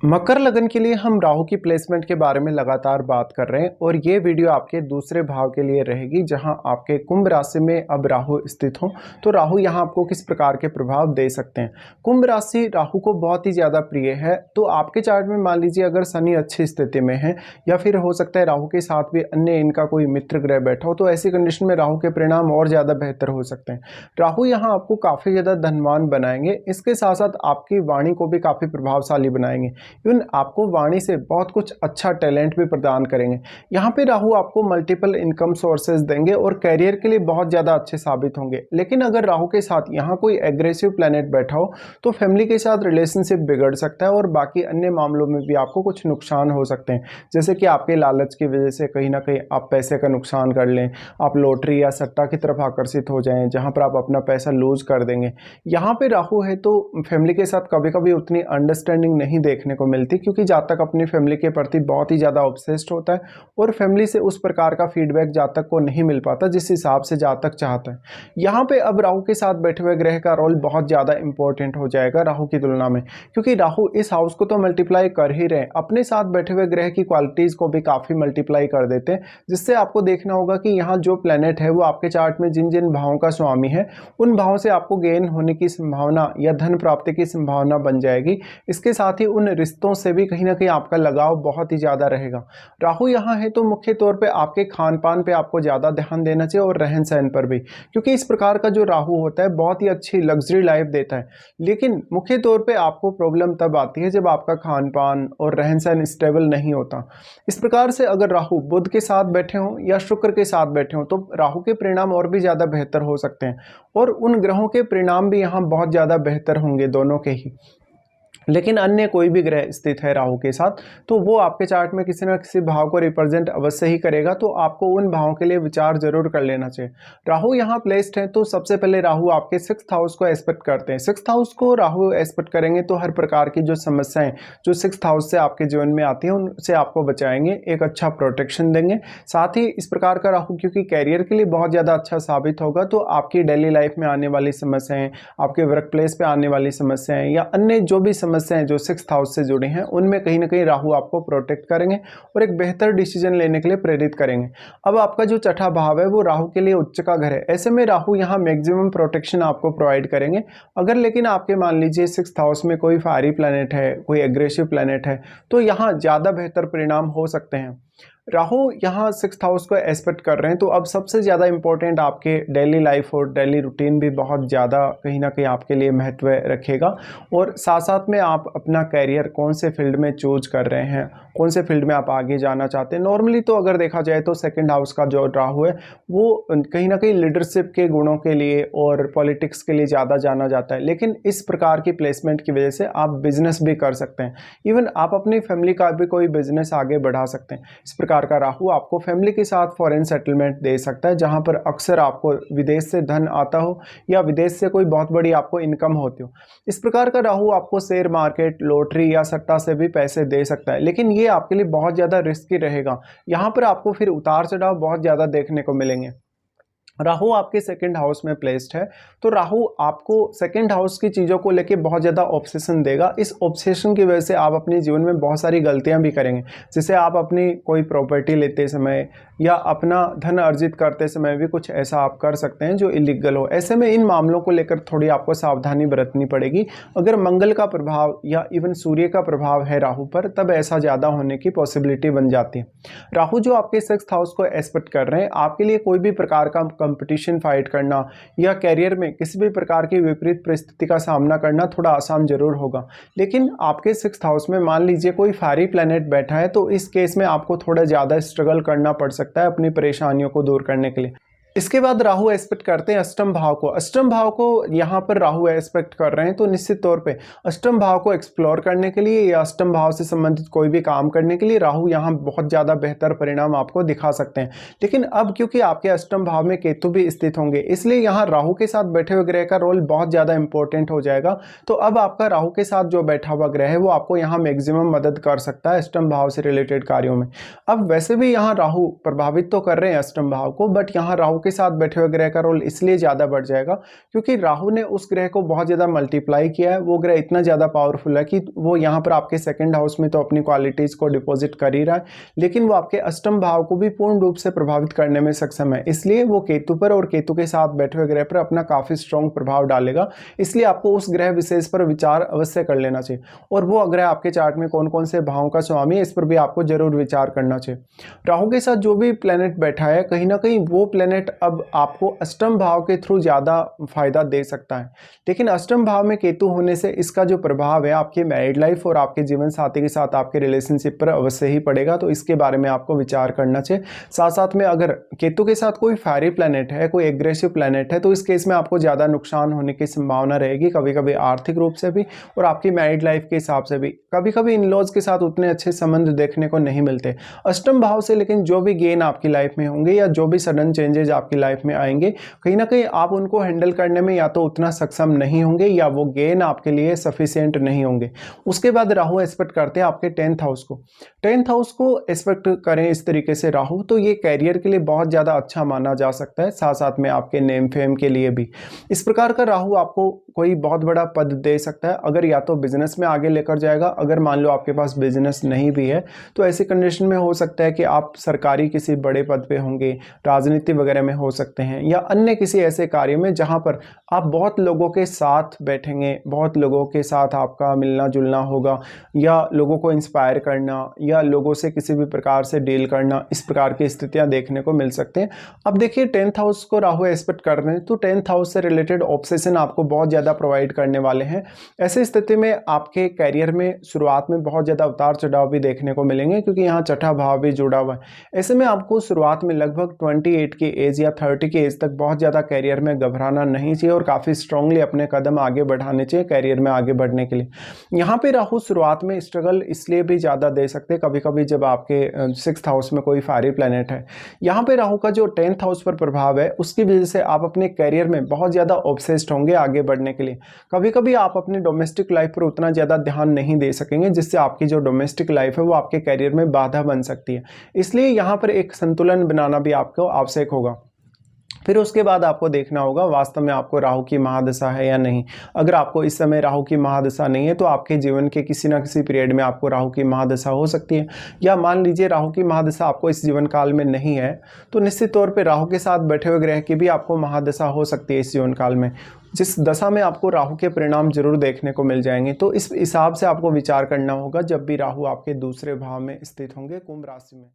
मकर लगन के लिए हम राहु की प्लेसमेंट के बारे में लगातार बात कर रहे हैं और ये वीडियो आपके दूसरे भाव के लिए रहेगी जहां आपके कुंभ राशि में अब राहु स्थित हो। तो राहु यहां आपको किस प्रकार के प्रभाव दे सकते हैं। कुंभ राशि राहु को बहुत ही ज़्यादा प्रिय है। तो आपके चार्ट में मान लीजिए अगर शनि अच्छी स्थिति में है या फिर हो सकता है राहु के साथ भी अन्य इनका कोई मित्र ग्रह बैठा हो, तो ऐसी कंडीशन में राहु के परिणाम और ज़्यादा बेहतर हो सकते हैं। राहु यहाँ आपको काफ़ी ज़्यादा धनवान बनाएंगे, इसके साथ साथ आपकी वाणी को भी काफ़ी प्रभावशाली बनाएंगे। इवन आपको वाणी से बहुत कुछ अच्छा टैलेंट भी प्रदान करेंगे। यहाँ पे राहु आपको मल्टीपल इनकम सोर्सेज देंगे और कैरियर के लिए बहुत ज़्यादा अच्छे साबित होंगे। लेकिन अगर राहु के साथ यहाँ कोई एग्रेसिव प्लैनेट बैठा हो तो फैमिली के साथ रिलेशनशिप बिगड़ सकता है और बाकी अन्य मामलों में भी आपको कुछ नुकसान हो सकते हैं। जैसे कि आपके लालच की वजह से कहीं ना कहीं आप पैसे का नुकसान कर लें, आप लॉटरी या सट्टा की तरफ आकर्षित हो जाएं जहाँ पर आप अपना पैसा लूज कर देंगे। यहाँ पे राहु है तो फैमिली के साथ कभी कभी उतनी अंडरस्टैंडिंग नहीं देखने को मिलती, क्योंकि जातक अपनी फैमिली के प्रति बहुत ही ज़्यादा ऑब्सेस्ड होता है और फैमिली से उस प्रकार का फीडबैक जातक को नहीं मिल पाता जिस हिसाब से जातक चाहता है। यहाँ पे अब राहु के साथ बैठे हुए ग्रह का रोल बहुत ज़्यादा इंपॉर्टेंट हो जाएगा राहु की तुलना में, क्योंकि राहु इस हाउस को तो मल्टीप्लाई कर ही रहे हैं, अपने साथ बैठे हुए ग्रह की क्वालिटीज़ को भी काफ़ी मल्टीप्लाई कर देते हैं। जिससे आपको देखना होगा कि यहाँ जो प्लैनेट है वो आपके चार्ट में जिन जिन भावों का स्वामी है उन भावों से आपको गेन होने की संभावना या धन प्राप्ति की संभावना बन जाएगी। इसके साथ ही उन रिश्तों से भी कहीं ना कहीं आपका लगाव बहुत ही ज़्यादा रहेगा। राहु यहाँ है तो मुख्य तौर पे आपके खान पान पे आपको ज़्यादा ध्यान देना चाहिए और रहन सहन पर भी, क्योंकि इस प्रकार का जो राहु होता है बहुत ही अच्छी लग्जरी लाइफ देता है। लेकिन मुख्य तौर पे आपको प्रॉब्लम तब आती है जब आपका खान पान और रहन सहन स्टेबल नहीं होता। इस प्रकार से अगर राहु बुध के साथ बैठे हों या शुक्र के साथ बैठे हों तो राहु के परिणाम और भी ज़्यादा बेहतर हो सकते हैं और उन ग्रहों के परिणाम भी यहाँ बहुत ज़्यादा बेहतर होंगे दोनों के ही। लेकिन अन्य कोई भी ग्रह स्थित है राहु के साथ तो वो आपके चार्ट में किसी न किसी भाव को रिप्रेजेंट अवश्य ही करेगा, तो आपको उन भावों के लिए विचार जरूर कर लेना चाहिए। राहु यहाँ प्लेस्ड है तो सबसे पहले राहु आपके 6th हाउस को एस्पेक्ट करते हैं। 6th हाउस को राहु एस्पेक्ट करेंगे तो हर प्रकार की जो समस्याएं जो 6th हाउस से आपके जीवन में आती हैं उनसे आपको बचाएंगे, एक अच्छा प्रोटेक्शन देंगे। साथ ही इस प्रकार का राहु क्योंकि कैरियर के लिए बहुत ज़्यादा अच्छा साबित होगा, तो आपकी डेली लाइफ में आने वाली समस्याएं, आपके वर्क प्लेस पे आने वाली समस्याएं या अन्य जो भी समस्याएं जो 6th हाउस से जुड़ी हैं उनमें कहीं ना कहीं राहु आपको प्रोटेक्ट करेंगे और एक बेहतर डिसीजन लेने के लिए प्रेरित करेंगे। अब आपका जो छठा भाव है वो राहु के लिए उच्च का घर है, ऐसे में राहु यहाँ मैक्सिमम प्रोटेक्शन आपको प्रोवाइड करेंगे। अगर लेकिन आपके मान लीजिए 6th हाउस में कोई फायरी प्लैनेट है, कोई एग्रेसिव प्लैनेट है, तो यहाँ ज़्यादा बेहतर परिणाम हो सकते हैं। राहु यहाँ 6th हाउस को एस्पेक्ट कर रहे हैं तो अब सबसे ज़्यादा इंपॉर्टेंट आपके डेली लाइफ और डेली रूटीन भी बहुत ज़्यादा कहीं ना कहीं आपके लिए महत्व रखेगा। और साथ साथ में आप अपना कैरियर कौन से फील्ड में चूज कर रहे हैं, कौन से फील्ड में आप आगे जाना चाहते हैं। नॉर्मली तो अगर देखा जाए तो 2nd हाउस का जो राहु है वो कहीं ना कहीं लीडरशिप के गुणों के लिए और पॉलिटिक्स के लिए ज़्यादा जाना जाता है, लेकिन इस प्रकार की प्लेसमेंट की वजह से आप बिजनेस भी कर सकते हैं। इवन आप अपनी फैमिली का भी कोई बिजनेस आगे बढ़ा सकते हैं। इस प्रकार का राहु आपको फैमिली के साथ फॉरेन सेटलमेंट दे सकता है, जहां पर अक्सर आपको विदेश से धन आता हो या विदेश से कोई बहुत बड़ी आपको इनकम होती हो। इस प्रकार का राहु आपको शेयर मार्केट, लॉटरी या सट्टा से भी पैसे दे सकता है, लेकिन ये आपके लिए बहुत ज़्यादा रिस्की रहेगा। यहाँ पर आपको फिर उतार चढ़ाव बहुत ज़्यादा देखने को मिलेंगे। राहु आपके 2nd हाउस में प्लेस्ड है तो राहु आपको 2nd हाउस की चीज़ों को लेके बहुत ज़्यादा ऑब्सेशन देगा। इस ऑब्सेशन की वजह से आप अपने जीवन में बहुत सारी गलतियां भी करेंगे, जैसे आप अपनी कोई प्रॉपर्टी लेते समय या अपना धन अर्जित करते समय भी कुछ ऐसा आप कर सकते हैं जो इलीगल हो। ऐसे में इन मामलों को लेकर थोड़ी आपको सावधानी बरतनी पड़ेगी। अगर मंगल का प्रभाव या इवन सूर्य का प्रभाव है राहु पर तब ऐसा ज़्यादा होने की पॉसिबिलिटी बन जाती है। राहु जो आपके 6th हाउस को एस्पेक्ट कर रहे हैं आपके लिए कोई भी प्रकार का कंपटीशन फाइट करना या कैरियर में किसी भी प्रकार की विपरीत परिस्थिति का सामना करना थोड़ा आसान जरूर होगा। लेकिन आपके 6th हाउस में मान लीजिए कोई फायरी प्लैनेट बैठा है तो इस केस में आपको थोड़ा ज़्यादा स्ट्रगल करना पड़ सकता है अपनी परेशानियों को दूर करने के लिए। इसके बाद राहु एस्पेक्ट करते हैं अष्टम भाव को। अष्टम भाव को यहाँ पर राहु एस्पेक्ट कर रहे हैं तो निश्चित तौर पे अष्टम भाव को एक्सप्लोर करने के लिए या अष्टम भाव से संबंधित कोई भी काम करने के लिए राहु यहाँ बहुत ज़्यादा बेहतर परिणाम आपको दिखा सकते हैं। लेकिन अब क्योंकि आपके अष्टम भाव में केतु भी स्थित होंगे इसलिए यहाँ राहु के साथ बैठे हुए ग्रह का रोल बहुत ज़्यादा इंपॉर्टेंट हो जाएगा। तो अब आपका राहु के साथ जो बैठा हुआ ग्रह है वो आपको यहाँ मैक्सिमम मदद कर सकता है अष्टम भाव से रिलेटेड कार्यों में। अब वैसे भी यहाँ राहु प्रभावित तो कर रहे हैं अष्टम भाव को, बट यहाँ राहु राहु के साथ बैठे हुए ग्रह का रोल इसलिए ज़्यादा बढ़ जाएगा क्योंकि राहु ने उस ग्रह को बहुत ज़्यादा मल्टीप्लाई किया है। वो ग्रह इतना ज़्यादा पावरफुल है कि वो यहाँ पर आपके सेकंड हाउस में तो अपनी क्वालिटीज़ को डिपॉजिट कर ही रहा है, लेकिन वो आपके अष्टम भाव को भी पूर्ण रूप से प्रभावित करने में सक्षम है। इसलिए वो केतु पर और केतु के साथ बैठे हुए ग्रह पर अपना काफ़ी स्ट्रॉन्ग प्रभाव डालेगा। इसलिए आपको उस ग्रह विशेष पर विचार अवश्य कर लेना चाहिए, और वो ग्रह आपके चार्ट में कौन कौन से भावों का स्वामी है इस पर भी आपको जरूर विचार करना चाहिए। राहु के साथ जो भी प्लेनेट बैठा है, कहीं ना कहीं वो प्लेनेट अब आपको अष्टम भाव के थ्रू ज़्यादा फायदा दे सकता है, लेकिन अष्टम भाव में केतु होने से इसका जो प्रभाव है आपकी मैरिड लाइफ और आपके जीवन साथी के साथ आपके रिलेशनशिप पर अवश्य ही पड़ेगा। तो इसके बारे में आपको विचार करना चाहिए। साथ साथ में अगर केतु के साथ कोई फायरी प्लेनेट है, कोई एग्रेसिव प्लेनेट है, तो इस केस में आपको ज़्यादा नुकसान होने की संभावना रहेगी, कभी कभी आर्थिक रूप से भी और आपकी मैरिड लाइफ के हिसाब से भी। कभी कभी इन लॉज के साथ उतने अच्छे संबंध देखने को नहीं मिलते अष्टम भाव से, लेकिन जो भी गेन आपकी लाइफ में होंगे या जो भी सडन चेंजेस आपकी लाइफ में आएंगे, कहीं ना कहीं आप उनको हैंडल करने में या तो उतना सक्षम नहीं होंगे या वो गेन आपके लिए सफिशिएंट नहीं होंगे। उसके बाद राहु एस्पेक्ट करते हैं आपके 10th हाउस को। 10th हाउस को एस्पेक्ट करें इस तरीके से राहु, तो ये कैरियर के लिए बहुत ज़्यादा अच्छा माना जा सकता है, साथ साथ में आपके नेम फेम के लिए भी। इस प्रकार का राहु आपको कोई बहुत बड़ा पद दे सकता है, अगर या तो बिजनेस में आगे लेकर जाएगा, अगर मान लो आपके पास बिजनेस नहीं भी है तो ऐसी कंडीशन में हो सकता है कि आप सरकारी किसी बड़े पद पे होंगे, राजनीति वगैरह में हो सकते हैं, या अन्य किसी ऐसे कार्य में जहां पर आप बहुत लोगों के साथ बैठेंगे, बहुत लोगों के साथ आपका मिलना जुलना होगा, या लोगों को इंस्पायर करना या लोगों से किसी भी प्रकार से डील करना, इस प्रकार की स्थितियां देखने को मिल सकते हैं। अब देखिए 10th हाउस को राहु एस्पेक्ट कर रहे हैं तो 10th हाउस से रिलेटेड ऑब्सेशन आपको बहुत ज़्यादा प्रोवाइड करने वाले हैं। ऐसी स्थिति में आपके कैरियर में शुरुआत में बहुत ज़्यादा उतार चढ़ाव भी देखने को मिलेंगे, क्योंकि यहाँ छठा भाव भी जुड़ा हुआ है। ऐसे में आपको शुरुआत में लगभग 28 की एज या 30 की एज तक बहुत ज़्यादा कैरियर में घबराना नहीं चाहिए और काफ़ी स्ट्रांगली अपने कदम आगे बढ़ाने चाहिए कैरियर में आगे बढ़ने के लिए। यहाँ पे राहु शुरुआत में स्ट्रगल इसलिए भी ज़्यादा दे सकते हैं कभी कभी जब आपके 6th हाउस में कोई फायरी प्लैनेट है। यहाँ पे राहु का जो 10th हाउस पर प्रभाव है उसकी वजह से आप अपने कैरियर में बहुत ज़्यादा ऑब्सेस्ड होंगे आगे बढ़ने के लिए। कभी कभी आप अपने डोमेस्टिक लाइफ पर उतना ज़्यादा ध्यान नहीं दे सकेंगे, जिससे आपकी जो डोमेस्टिक लाइफ है वो आपके कैरियर में बाधा बन सकती है। इसलिए यहाँ पर एक संतुलन बनाना भी आपको आवश्यक होगा। फिर उसके बाद आपको देखना होगा वास्तव में आपको राहु की महादशा है या नहीं। अगर आपको इस समय राहु की महादशा नहीं है तो आपके जीवन के किसी ना किसी पीरियड में आपको राहु की महादशा हो सकती है, या मान लीजिए राहु की महादशा आपको इस जीवन काल में नहीं है तो निश्चित तौर पे राहु के साथ बैठे हुए ग्रह की भी आपको महादशा हो सकती है इस जीवन काल में, जिस दशा में आपको राहु के परिणाम जरूर देखने को मिल जाएंगे। तो इस हिसाब से आपको विचार करना होगा जब भी राहु आपके दूसरे भाव में स्थित होंगे कुंभ राशि में।